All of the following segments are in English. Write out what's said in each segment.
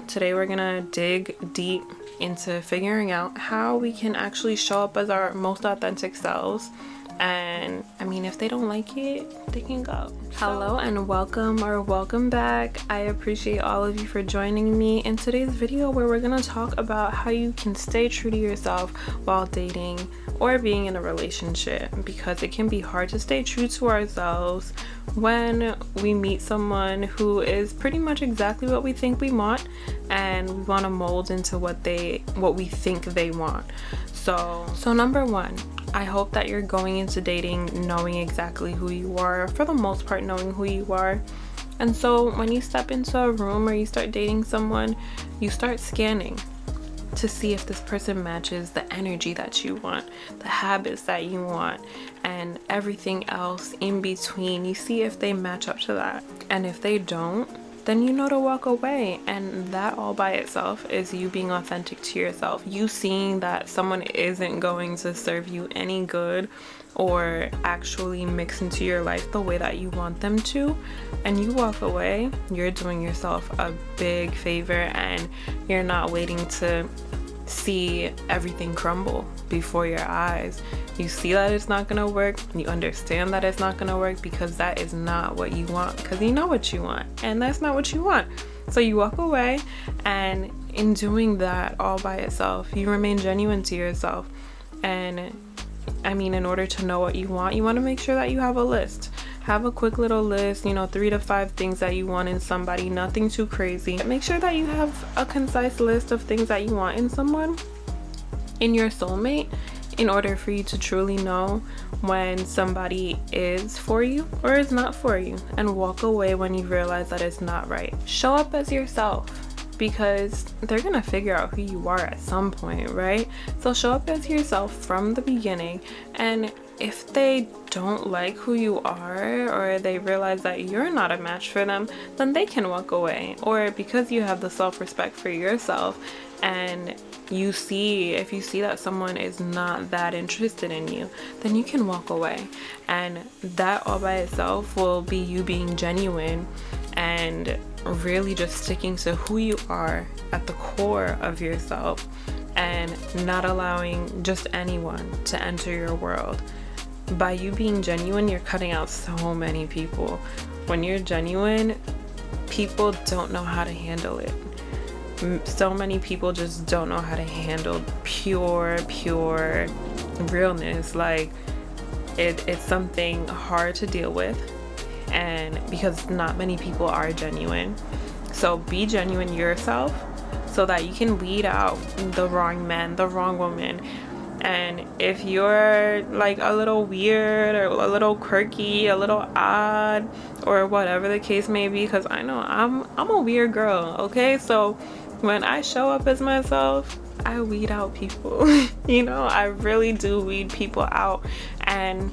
Today we're gonna dig deep into figuring out how we can actually show up as our most authentic selves. And I mean, if they don't like it, they can go. Hello and welcome back. I appreciate all of you for joining me in today's video, where we're gonna talk about how you can stay true to yourself while dating or being in a relationship, because it can be hard to stay true to ourselves when we meet someone who is pretty much exactly what we think we want, and we want to mold into what we think they want. So number one, I hope that you're going into dating knowing exactly who you are, for the most part knowing who you are. And so when you step into a room or you start dating someone, you start scanning to see if this person matches the energy that you want, the habits that you want, and everything else in between. You see if they match up to that. And if they don't, then you know to walk away. And that all by itself is you being authentic to yourself. You seeing that someone isn't going to serve you any good or actually mix into your life the way that you want them to, and you walk away, you're doing yourself a big favor, and you're not waiting to see everything crumble before your eyes. You see that it's not gonna work, you understand that it's not gonna work, because that is not what you want, because you know what you want and that's not what you want. So you walk away, and in doing that all by itself, you remain genuine to yourself. And I mean, in order to know what you want to make sure that you have a list. Have a quick little list, 3 to 5 things that you want in somebody, nothing too crazy. Make sure that you have a concise list of things that you want in someone, in your soulmate, in order for you to truly know when somebody is for you or is not for you, and walk away when you realize that it's not right. Show up as yourself, because they're gonna figure out who you are at some point, right? So show up as yourself from the beginning, and if they don't like who you are, or they realize that you're not a match for them, then they can walk away. Or because you have the self-respect for yourself, and if you see that someone is not that interested in you, then you can walk away. And that all by itself will be you being genuine and really just sticking to who you are at the core of yourself, and not allowing just anyone to enter your world. By you being genuine, you're cutting out so many people. When you're genuine, people don't know how to handle it. So many people just don't know how to handle pure realness. Like it's something hard to deal with, and because not many people are genuine. So be genuine yourself, so that you can weed out the wrong man, the wrong woman. And if you're like a little weird or a little quirky, a little odd, or whatever the case may be, because I know I'm a weird girl, okay? So when I show up as myself, I weed out people. I really do weed people out. And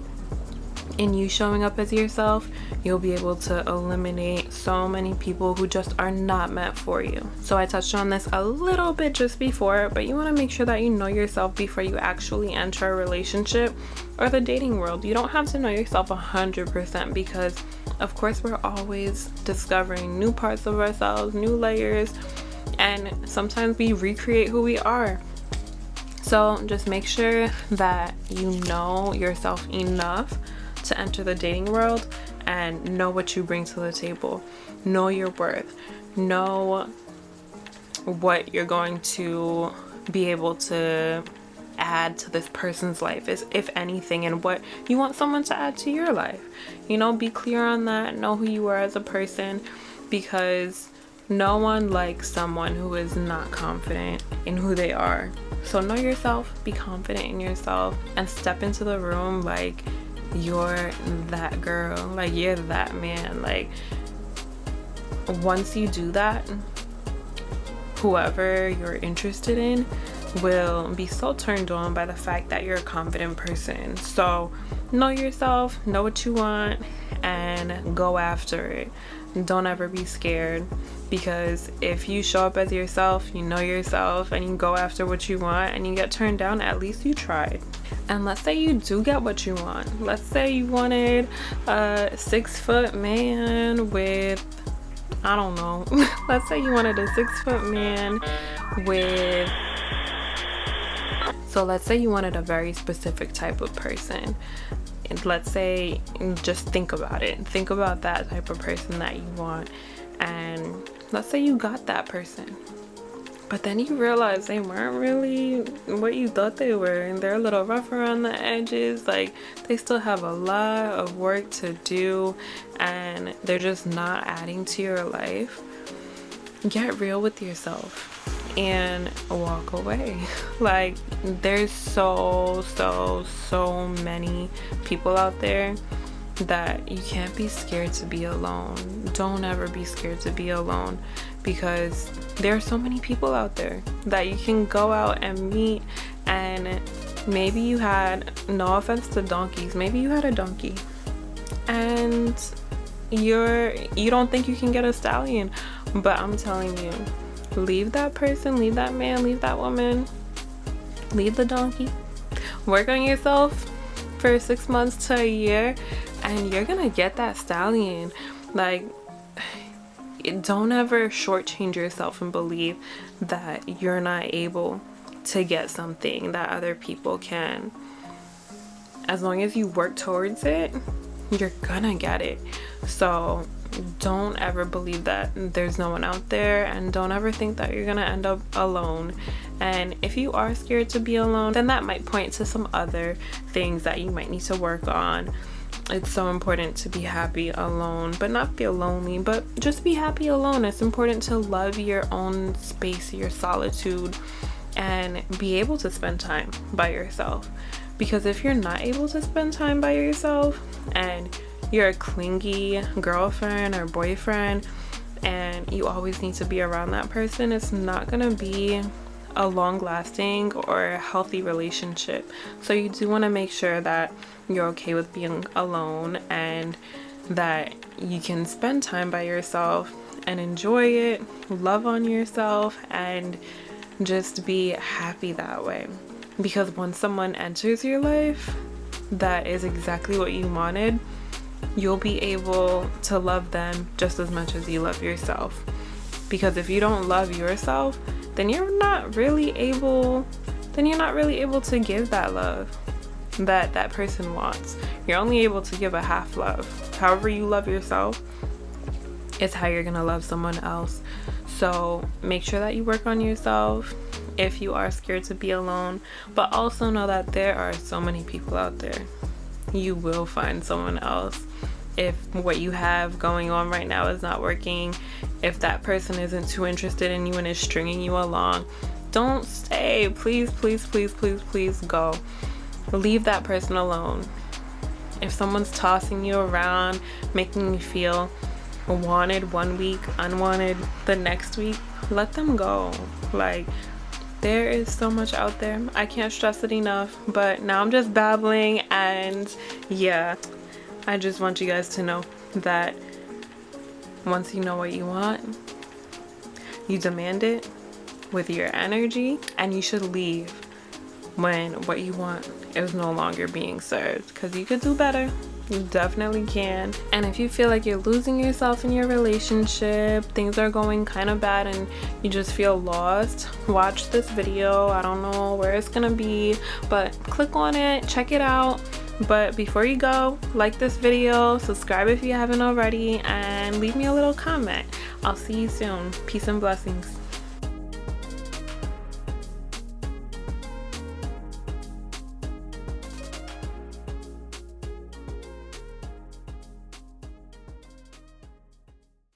in you showing up as yourself, you'll be able to eliminate so many people who just are not meant for you. So I touched on this a little bit just before, but you want to make sure that you know yourself before you actually enter a relationship or the dating world. You don't have to know yourself 100%, because of course we're always discovering new parts of ourselves, new layers, and sometimes we recreate who we are. So just make sure that you know yourself enough to enter the dating world and know what you bring to the table. Know your worth. Know what you're going to be able to add to this person's life, if anything, and what you want someone to add to your life. Be clear on that. Know who you are as a person, because no one likes someone who is not confident in who they are. So know yourself, be confident in yourself, and step into the room like you're that girl, like you're that man. Like once you do that, whoever you're interested in will be so turned on by the fact that you're a confident person. So know yourself, know what you want, and go after it. Don't ever be scared, because if you show up as yourself, you know yourself, and you go after what you want and you get turned down, at least you tried. And let's say you do get what you want. Let's say you wanted a 6-foot man with I don't know. Let's say you wanted a 6-foot man with, so let's say you wanted a very specific type of person. And let's say, just think about it. Think about that type of person that you want. And let's say you got that person. But then you realize they weren't really what you thought they were, and they're a little rough around the edges. Like, they still have a lot of work to do, and they're just not adding to your life. Get real with yourself and walk away. Like, there's so many people out there that you can't be scared to be alone. Don't ever be scared to be alone, because there are so many people out there that you can go out and meet. And maybe you had, no offense to donkeys, maybe you had a donkey and you don't think you can get a stallion, but I'm telling you, leave that person, leave that man, leave that woman, leave the donkey, work on yourself for 6 months to a year, and you're gonna get that stallion. Like, don't ever shortchange yourself and believe that you're not able to get something that other people can. As long as you work towards it, you're gonna get it. So don't ever believe that there's no one out there, and don't ever think that you're gonna end up alone. And if you are scared to be alone, then that might point to some other things that you might need to work on. It's so important to be happy alone, but not feel lonely, but just be happy alone. It's important to love your own space, your solitude, and be able to spend time by yourself. Because if you're not able to spend time by yourself, and you're a clingy girlfriend or boyfriend, and you always need to be around that person, it's not gonna be a long-lasting or healthy relationship. So you do want to make sure that you're okay with being alone, and that you can spend time by yourself and enjoy it, love on yourself, and just be happy that way. Because once someone enters your life that is exactly what you wanted, you'll be able to love them just as much as you love yourself. Because if you don't love yourself, then you're not really able to give that love that that person wants. You're only able to give a half love. However you love yourself is how you're gonna love someone else. So make sure that you work on yourself if you are scared to be alone, but also know that there are so many people out there. You will find someone else. If what you have going on right now is not working, if that person isn't too interested in you and is stringing you along, don't stay. Please go. Leave that person alone. If someone's tossing you around, making you feel wanted one week, unwanted the next week, let them go. Like, there is so much out there. I can't stress it enough, but now I'm just babbling, and yeah, I just want you guys to know that once you know what you want, you demand it with your energy, and you should leave when what you want is no longer being served, because you could do better. You definitely can. And if you feel like you're losing yourself in your relationship, things are going kind of bad and you just feel lost, watch this video. I don't know where it's gonna be, but click on it, check it out. But before you go, like this video, subscribe if you haven't already, and leave me a little comment. I'll see you soon. Peace and blessings.